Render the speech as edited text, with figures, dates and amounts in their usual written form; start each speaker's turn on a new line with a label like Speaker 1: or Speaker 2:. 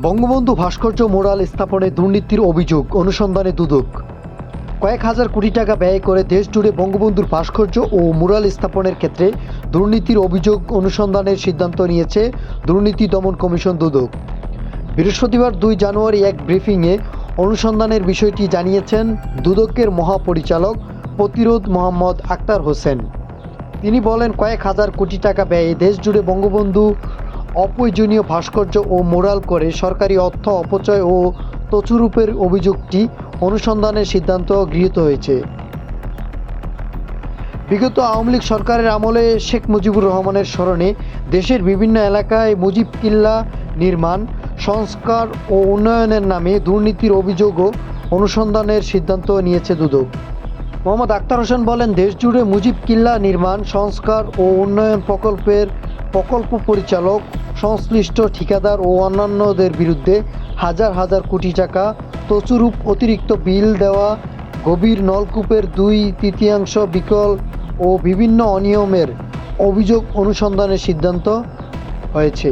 Speaker 1: বঙ্গবন্ধু ভাস্কর্য মোরাল স্থাপনে দুর্নীতির অভিযোগ অনুসন্ধানে দুদক। কয়েক হাজার কোটি টাকা ব্যয় করে দেশজুড়ে বঙ্গবন্ধুর ভাস্কর্য ও মুরাল স্থাপনের ক্ষেত্রে দুর্নীতির অভিযোগ অনুসন্ধানের সিদ্ধান্ত নিয়েছে দুর্নীতি দমন কমিশন দুদক। বৃহস্পতিবার 2 জানুয়ারি এক ব্রিফিংয়ে অনুসন্ধানের বিষয়টি জানিয়েছেন দুদকের মহাপরিচালক প্রতিরোধ মোহাম্মদ আক্তার হোসেন। তিনি বলেন, কয়েক হাজার কোটি টাকা ব্যয়ে দেশজুড়ে বঙ্গবন্ধু অপ্রয়োজনীয় ভাস্কর্য ও মোরাল করে সরকারি অর্থ অপচয় ও তছরূপের অভিযোগটি অনুসন্ধানের সিদ্ধান্ত গৃহীত হয়েছে। বিগত আওয়ামী লীগ সরকারের আমলে শেখ মুজিবুর রহমানের স্মরণে দেশের বিভিন্ন এলাকায় মুজিব কিল্লা নির্মাণ, সংস্কার ও উন্নয়নের নামে দুর্নীতির অভিযোগও অনুসন্ধানের সিদ্ধান্ত নিয়েছে দুদক। মোহাম্মদ আক্তার হোসেন বলেন, দেশজুড়ে মুজিব কিল্লা নির্মাণ, সংস্কার ও উন্নয়ন প্রকল্পের প্রকল্প পরিচালক, সংশ্লিষ্ট ঠিকাদার ও অন্যান্যদের বিরুদ্ধে হাজার হাজার কোটি টাকা তছরূপ, অতিরিক্ত বিল দেওয়া, গভীর নলকূপের 2/3 বিকল ও বিভিন্ন অনিয়মের অভিযোগ অনুসন্ধানের সিদ্ধান্ত হয়েছে।